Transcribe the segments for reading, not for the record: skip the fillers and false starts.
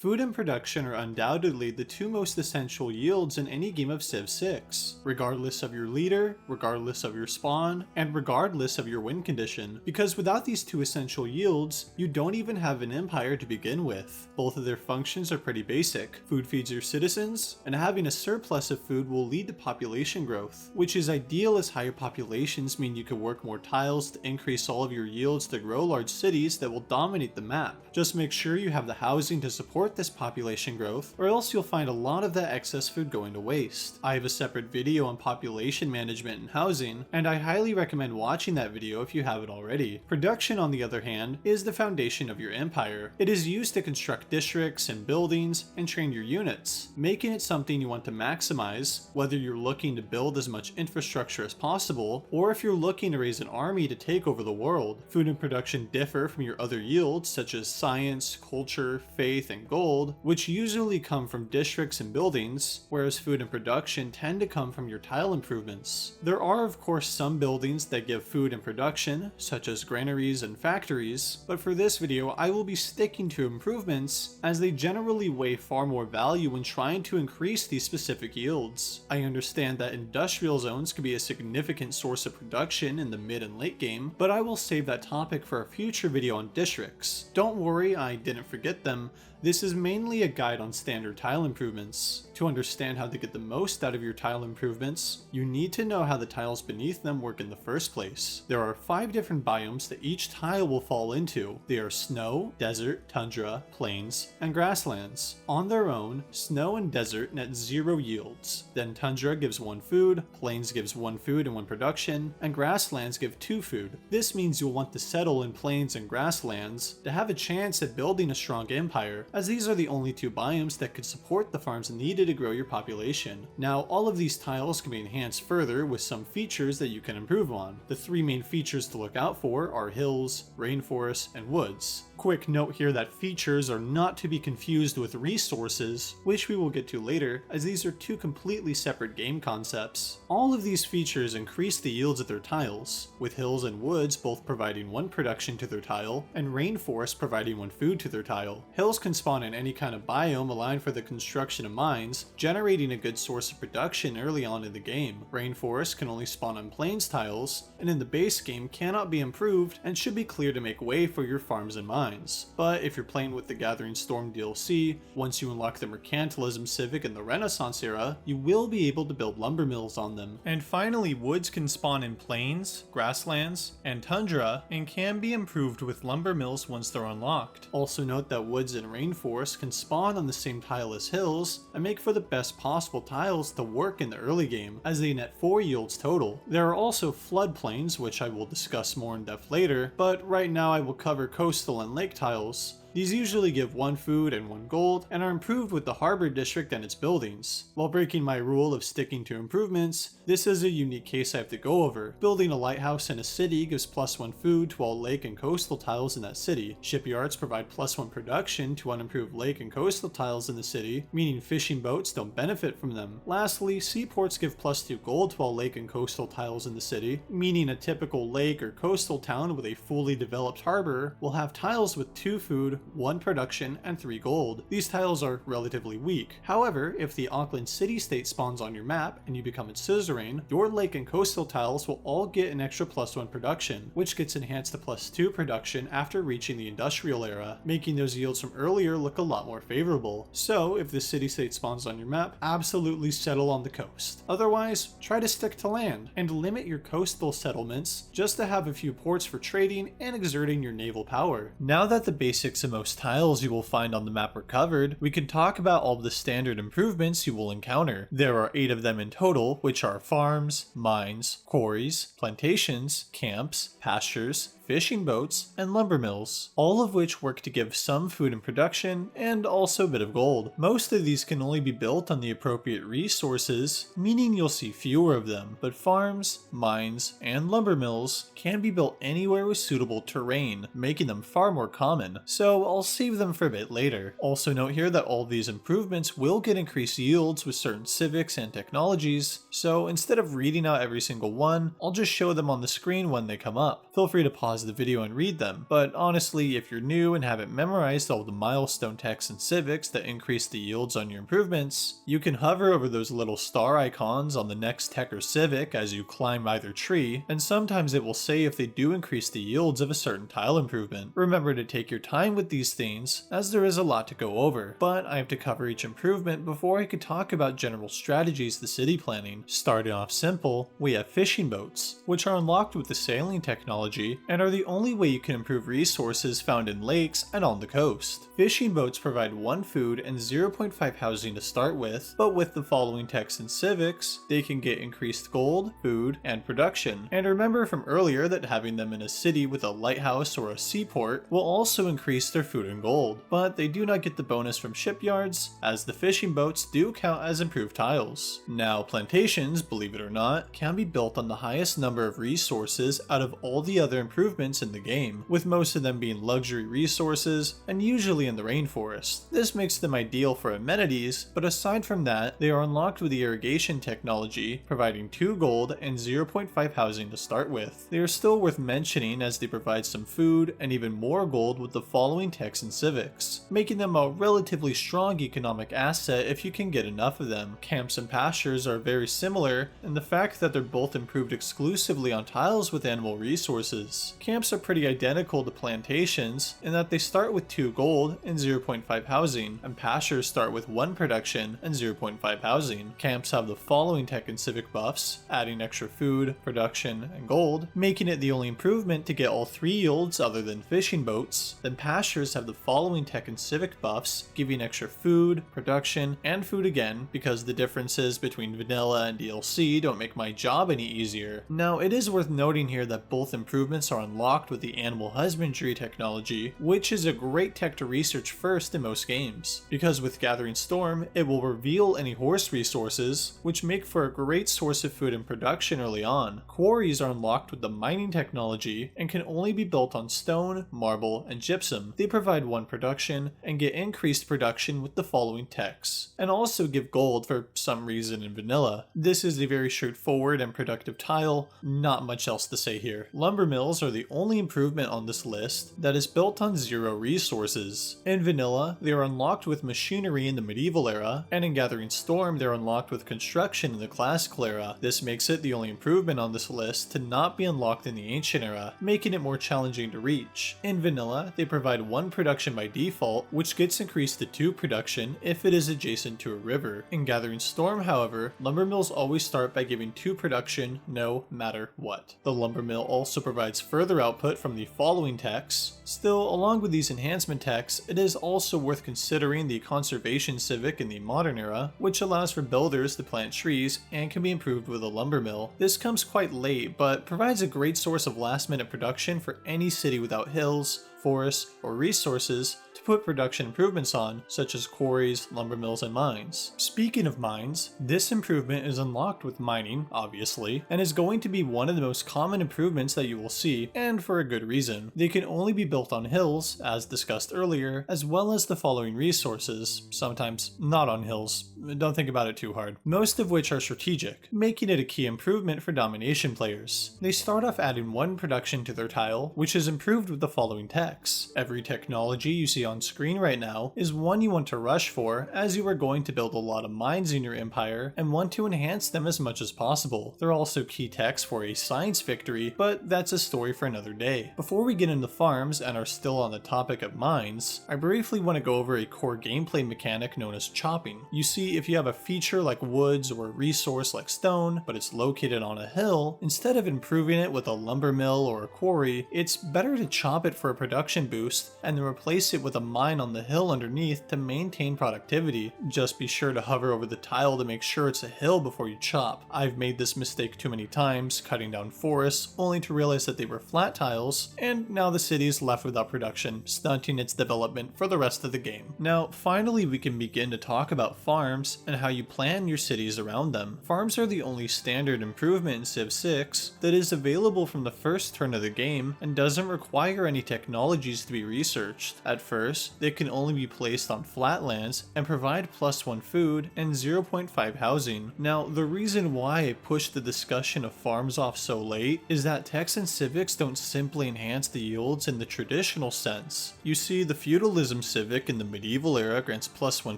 Food and production are undoubtedly the two most essential yields in any game of Civ 6, regardless of your leader, regardless of your spawn, and regardless of your win condition, because without these two essential yields, you don't even have an empire to begin with. Both of their functions are pretty basic. Food feeds your citizens, and having a surplus of food will lead to population growth, which is ideal as higher populations mean you can work more tiles to increase all of your yields to grow large cities that will dominate the map. Just make sure you have the housing to support this population growth, or else you'll find a lot of that excess food going to waste. I have a separate video on population management and housing, and I highly recommend watching that video if you haven't already. Production, on the other hand, is the foundation of your empire. It is used to construct districts and buildings and train your units, making it something you want to maximize, whether you're looking to build as much infrastructure as possible, or if you're looking to raise an army to take over the world. Food and production differ from your other yields such as science, culture, faith, and gold, which usually come from districts and buildings, whereas food and production tend to come from your tile improvements. There are of course some buildings that give food and production, such as granaries and factories, but for this video I will be sticking to improvements as they generally weigh far more value when trying to increase these specific yields. I understand that industrial zones can be a significant source of production in the mid and late game, but I will save that topic for a future video on districts. Don't worry, I didn't forget them. This is mainly a guide on standard tile improvements. To understand how to get the most out of your tile improvements, you need to know how the tiles beneath them work in the first place. There are 5 different biomes that each tile will fall into. They are snow, desert, tundra, plains, and grasslands. On their own, snow and desert net 0 yields. Then tundra gives 1 food, plains gives 1 food and 1 production, and grasslands give 2 food. This means you'll want to settle in plains and grasslands to have a chance at building a strong empire, as these are the only 2 biomes that could support the farms needed to grow your population. Now, all of these tiles can be enhanced further with some features that you can improve on. The 3 main features to look out for are hills, rainforests, and woods. Quick note here that features are not to be confused with resources, which we will get to later, as these are 2 completely separate game concepts. All of these features increase the yields of their tiles, with hills and woods both providing 1 production to their tile, and rainforests providing 1 food to their tile. Hills can spawn in any kind of biome aligned for the construction of mines, generating a good source of production early on in the game. Rainforests can only spawn on plains tiles, and in the base game cannot be improved and should be cleared to make way for your farms and mines. But if you're playing with the Gathering Storm DLC, once you unlock the Mercantilism Civic in the Renaissance era, you will be able to build lumber mills on them. And finally, woods can spawn in plains, grasslands, and tundra, and can be improved with lumber mills once they're unlocked. Also note that woods and rainforests can spawn on the same tile as hills, and make for the best possible tiles to work in the early game, as they net 4 yields total. There are also floodplains, which I will discuss more in depth later, but right now I will cover coastal and lake tiles. These usually give 1 food and 1 gold, and are improved with the harbor district and its buildings. While breaking my rule of sticking to improvements, this is a unique case I have to go over. Building a lighthouse in a city gives +1 food to all lake and coastal tiles in that city. Shipyards provide +1 production to unimproved lake and coastal tiles in the city, meaning fishing boats don't benefit from them. Lastly, seaports give +2 gold to all lake and coastal tiles in the city, meaning a typical lake or coastal town with a fully developed harbor will have tiles with 2 food, 1 production, and 3 gold. These tiles are relatively weak. However, if the Auckland city-state spawns on your map and you become its suzerain, your lake and coastal tiles will all get an extra +1 production, which gets enhanced to +2 production after reaching the industrial era, making those yields from earlier look a lot more favorable. So, if the city-state spawns on your map, absolutely settle on the coast. Otherwise, try to stick to land, and limit your coastal settlements just to have a few ports for trading and exerting your naval power. Now that the basics of most tiles you will find on the map are covered, we can talk about all of the standard improvements you will encounter. There are 8 of them in total, which are farms, mines, quarries, plantations, camps, pastures, fishing boats, and lumber mills, all of which work to give some food and production, and also a bit of gold. Most of these can only be built on the appropriate resources, meaning you'll see fewer of them, but farms, mines, and lumber mills can be built anywhere with suitable terrain, making them far more common, so I'll save them for a bit later. Also note here that all of these improvements will get increased yields with certain civics and technologies, so instead of reading out every single one, I'll just show them on the screen when they come up. Feel free to pause pause the video and read them, but honestly, if you're new and haven't memorized all the milestone texts and civics that increase the yields on your improvements, you can hover over those little star icons on the next tech or civic as you climb either tree, and sometimes it will say if they do increase the yields of a certain tile improvement. Remember to take your time with these things, as there is a lot to go over, but I have to cover each improvement before I could talk about general strategies to city planning. Starting off simple, we have fishing boats, which are unlocked with the sailing technology and are the only way you can improve resources found in lakes and on the coast. Fishing boats provide 1 food and 0.5 housing to start with, but with the following techs and civics, they can get increased gold, food, and production. And remember from earlier that having them in a city with a lighthouse or a seaport will also increase their food and gold, but they do not get the bonus from shipyards, as the fishing boats do count as improved tiles. Now, plantations, believe it or not, can be built on the highest number of resources out of all the other improvements in the game, with most of them being luxury resources and usually in the rainforest. This makes them ideal for amenities, but aside from that, they are unlocked with the irrigation technology, providing 2 gold and 0.5 housing to start with. They are still worth mentioning as they provide some food and even more gold with the following techs and civics, making them a relatively strong economic asset if you can get enough of them. Camps and pastures are very similar in the fact that they're both improved exclusively on tiles with animal resources. Camps are pretty identical to plantations in that they start with 2 gold and 0.5 housing, and pastures start with 1 production and 0.5 housing. Camps have the following tech and civic buffs, adding extra food, production, and gold, making it the only improvement to get all 3 yields other than fishing boats. Then pastures have the following tech and civic buffs, giving extra food, production, and food again, because the differences between vanilla and DLC don't make my job any easier. Now, it is worth noting here that both improvements are unlocked with the animal husbandry technology, which is a great tech to research first in most games, because with Gathering Storm, it will reveal any horse resources, which make for a great source of food and production early on. Quarries are unlocked with the mining technology and can only be built on stone, marble, and gypsum. They provide 1 production and get increased production with the following techs, and also give gold for some reason in vanilla. This is a very straightforward and productive tile, not much else to say here. Lumber mills are the only improvement on this list that is built on 0 resources. In vanilla, they are unlocked with machinery in the medieval era, and in Gathering Storm they're unlocked with construction in the classical era. This makes it the only improvement on this list to not be unlocked in the ancient era, making it more challenging to reach. In vanilla, they provide 1 production by default, which gets increased to 2 production if it is adjacent to a river. In Gathering Storm, however, lumber mills always start by giving 2 production no matter what. The lumber mill also provides further output from the following techs. Still, along with these enhancement techs, it is also worth considering the conservation civic in the modern era, which allows for builders to plant trees and can be improved with a lumber mill. This comes quite late, but provides a great source of last-minute production for any city without hills, forests, or resources to put production improvements on, such as quarries, lumber mills, and mines. Speaking of mines, this improvement is unlocked with mining, obviously, and is going to be one of the most common improvements that you will see, and for a good reason. They can only be built on hills, as discussed earlier, as well as the following resources, sometimes not on hills, don't think about it too hard, most of which are strategic, making it a key improvement for domination players. They start off adding 1 production to their tile, which is improved with the following techs. Every technology you see on screen right now is one you want to rush for, as you are going to build a lot of mines in your empire and want to enhance them as much as possible. They're also key techs for a science victory, but that's a story for another day. Before we get into farms and are still on the topic of mines, I briefly want to go over a core gameplay mechanic known as chopping. You see, if you have a feature like woods or a resource like stone, but it's located on a hill, instead of improving it with a lumber mill or a quarry, it's better to chop it for a production boost and then replace it with a mine on the hill underneath to maintain productivity. Just be sure to hover over the tile to make sure it's a hill before you chop. I've made this mistake too many times, cutting down forests, only to realize that they were flat tiles, and now the city is left without production, stunting its development for the rest of the game. Now, finally we can begin to talk about farms and how you plan your cities around them. Farms are the only standard improvement in Civ 6 that is available from the first turn of the game and doesn't require any technologies to be researched. At first, course, they can only be placed on flatlands and provide +1 food and 0.5 housing. Now, the reason why I pushed the discussion of farms off so late is that techs and civics don't simply enhance the yields in the traditional sense. You see, the feudalism civic in the medieval era grants +1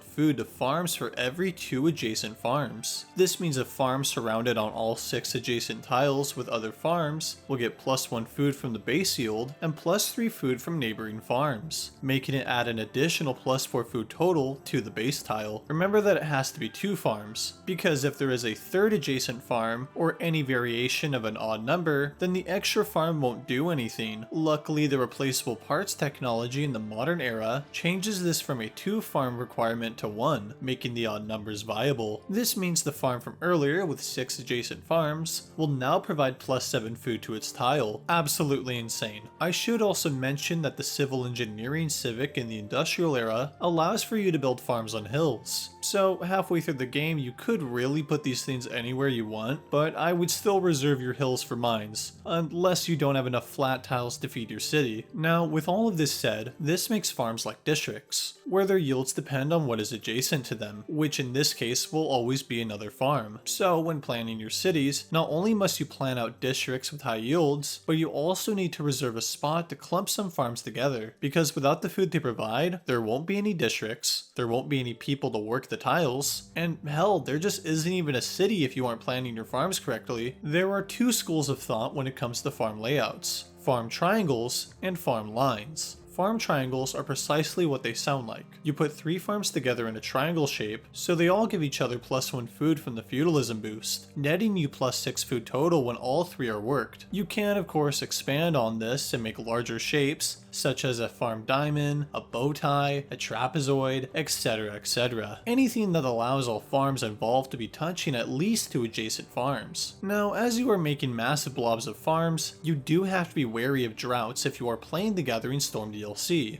food to farms for every 2 adjacent farms. This means a farm surrounded on all 6 adjacent tiles with other farms will get +1 food from the base yield and +3 food from neighboring farms, making it add an additional +4 food total to the base tile. Remember that it has to be 2 farms, because if there is a third adjacent farm or any variation of an odd number, then the extra farm won't do anything. Luckily, the replaceable parts technology in the modern era changes this from a 2 farm requirement to 1, making the odd numbers viable. This means the farm from earlier with 6 adjacent farms will now provide +7 food to its tile. Absolutely insane. I should also mention that the civil engineering civic in the industrial era allows for you to build farms on hills. So halfway through the game you could really put these things anywhere you want, but I would still reserve your hills for mines, unless you don't have enough flat tiles to feed your city. Now, with all of this said, this makes farms like districts, where their yields depend on what is adjacent to them, which in this case will always be another farm. So when planning your cities, not only must you plan out districts with high yields, but you also need to reserve a spot to clump some farms together, because without the food they provide, there won't be any districts, there won't be any people to work the tiles, and hell, there just isn't even a city if you aren't planning your farms correctly. There are 2 schools of thought when it comes to farm layouts: farm triangles and farm lines. Farm triangles are precisely what they sound like. You put 3 farms together in a triangle shape, so they all give each other +1 food from the feudalism boost, netting you +6 food total when all 3 are worked. You can of course expand on this and make larger shapes, such as a farm diamond, a bow tie, a trapezoid, etc, etc. Anything that allows all farms involved to be touching at least 2 adjacent farms. Now, as you are making massive blobs of farms, you do have to be wary of droughts if you are playing the Gathering Storm DLC.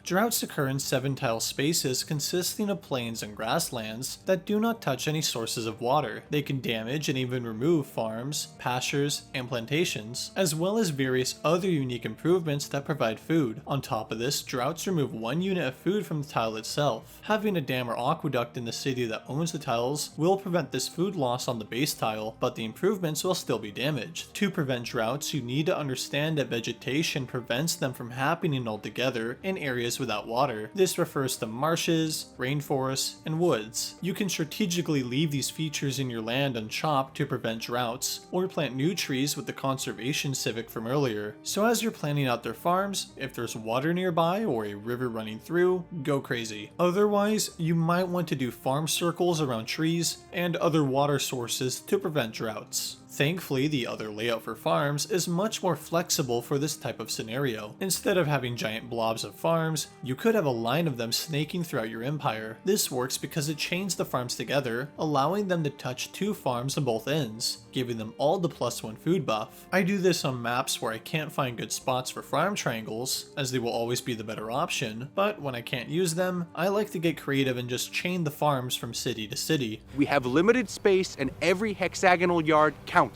Droughts occur in 7-tile spaces consisting of plains and grasslands that do not touch any sources of water. They can damage and even remove farms, pastures, and plantations, as well as various other unique improvements that provide food. On top of this, droughts remove 1 unit of food from the tile itself. Having a dam or aqueduct in the city that owns the tiles will prevent this food loss on the base tile, but the improvements will still be damaged. To prevent droughts, you need to understand that vegetation prevents them from happening altogether in areas without water. This refers to marshes, rainforests, and woods. You can strategically leave these features in your land unchopped to prevent droughts, or plant new trees with the conservation civic from earlier. So as you're planning out their farms, if there's water nearby or a river running through, go crazy. Otherwise, you might want to do farm circles around trees and other water sources to prevent droughts. Thankfully, the other layout for farms is much more flexible for this type of scenario. Instead of having giant blobs of farms, you could have a line of them snaking throughout your empire. This works because it chains the farms together, allowing them to touch 2 farms on both ends, giving them all the +1 food buff. I do this on maps where I can't find good spots for farm triangles, as they will always be the better option, but when I can't use them, I like to get creative and just chain the farms from city to city. We have limited space and every hexagonal yard counts.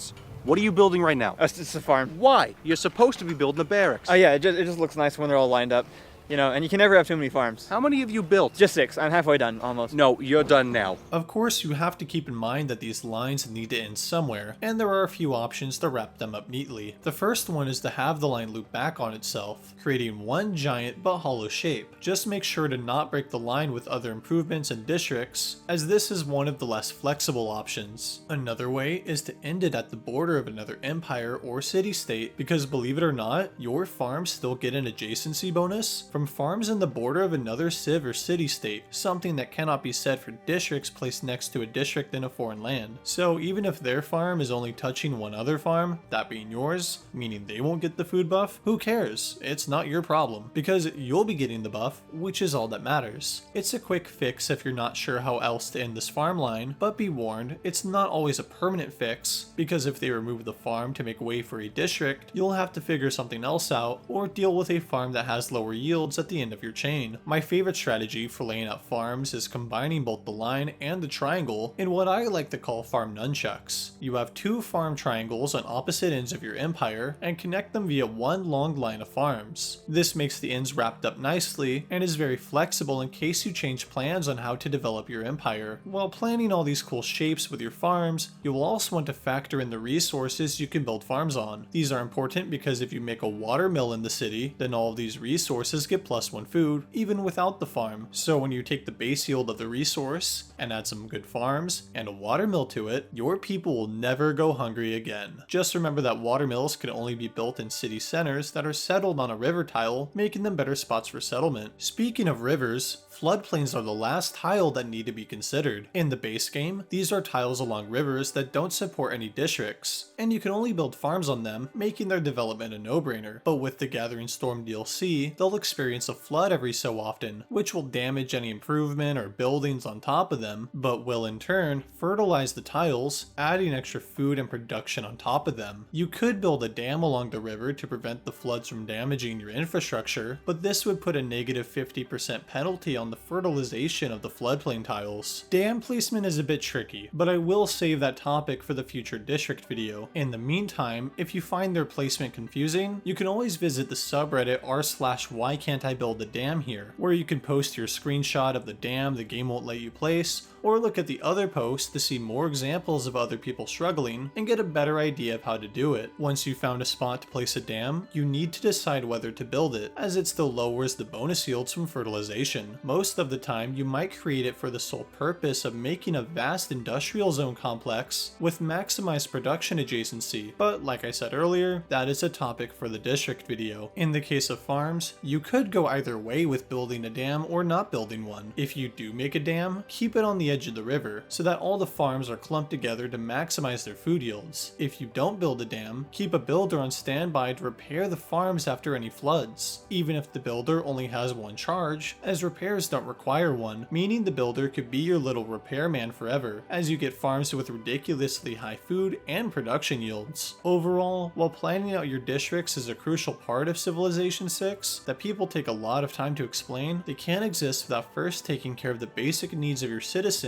What are you building right now? It's a farm. Why? You're supposed to be building a barracks. Oh yeah, it just looks nice when they're all lined up. You know, and you can never have too many farms. How many have you built? Just 6. I'm halfway done, almost. No, you're done now. Of course, you have to keep in mind that these lines need to end somewhere, and there are a few options to wrap them up neatly. The first one is to have the line loop back on itself, creating one giant but hollow shape. Just make sure to not break the line with other improvements and districts, as this is one of the less flexible options. Another way is to end it at the border of another empire or city-state, because believe it or not, your farms still get an adjacency bonus from farms in the border of another civ or city-state, something that cannot be said for districts placed next to a district in a foreign land. So even if their farm is only touching one other farm, that being yours, meaning they won't get the food buff, who cares? It's not your problem, because you'll be getting the buff, which is all that matters. It's a quick fix if you're not sure how else to end this farm line, but be warned, it's not always a permanent fix, because if they remove the farm to make way for a district, you'll have to figure something else out, or deal with a farm that has lower yield yields at the end of your chain. My favorite strategy for laying out farms is combining both the line and the triangle in what I like to call farm nunchucks. You have two farm triangles on opposite ends of your empire and connect them via one long line of farms. This makes the ends wrapped up nicely and is very flexible in case you change plans on how to develop your empire. While planning all these cool shapes with your farms, you will also want to factor in the resources you can build farms on. These are important because if you make a watermill in the city, then all of these resources get +1 food, even without the farm. So when you take the base yield of the resource and add some good farms and a watermill to it, your people will never go hungry again. Just remember that watermills can only be built in city centers that are settled on a river tile, making them better spots for settlement. Speaking of rivers, floodplains are the last tile that need to be considered. In the base game, these are tiles along rivers that don't support any districts, and you can only build farms on them, making their development a no-brainer. But with the Gathering Storm DLC, they'll experience a flood every so often, which will damage any improvement or buildings on top of them, but will in turn fertilize the tiles, adding extra food and production on top of them. You could build a dam along the river to prevent the floods from damaging your infrastructure, but this would put a negative 50% penalty on the fertilization of the floodplain tiles. Dam placement is a bit tricky, but I will save that topic for the future district video. In the meantime, if you find their placement confusing, you can always visit the subreddit r/whycan'tIbuildADam here, where you can post your screenshot of the dam the game won't let you place, or look at the other posts to see more examples of other people struggling and get a better idea of how to do it. Once you've found a spot to place a dam, you need to decide whether to build it, as it still lowers the bonus yields from fertilization. Most of the time, you might create it for the sole purpose of making a vast industrial zone complex with maximized production adjacency, but like I said earlier, that is a topic for the district video. In the case of farms, you could go either way with building a dam or not building one. If you do make a dam, keep it on the edge of the river so that all the farms are clumped together to maximize their food yields. If you don't build a dam, keep a builder on standby to repair the farms after any floods, even if the builder only has one charge, as repairs don't require one, meaning the builder could be your little repairman forever, as you get farms with ridiculously high food and production yields. Overall, while planning out your districts is a crucial part of Civilization 6 that people take a lot of time to explain, they can't exist without first taking care of the basic needs of your citizens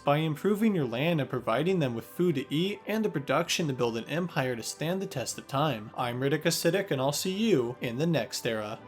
by improving your land and providing them with food to eat and the production to build an empire to stand the test of time. I'm Ridic Acidic, and I'll see you in the next era.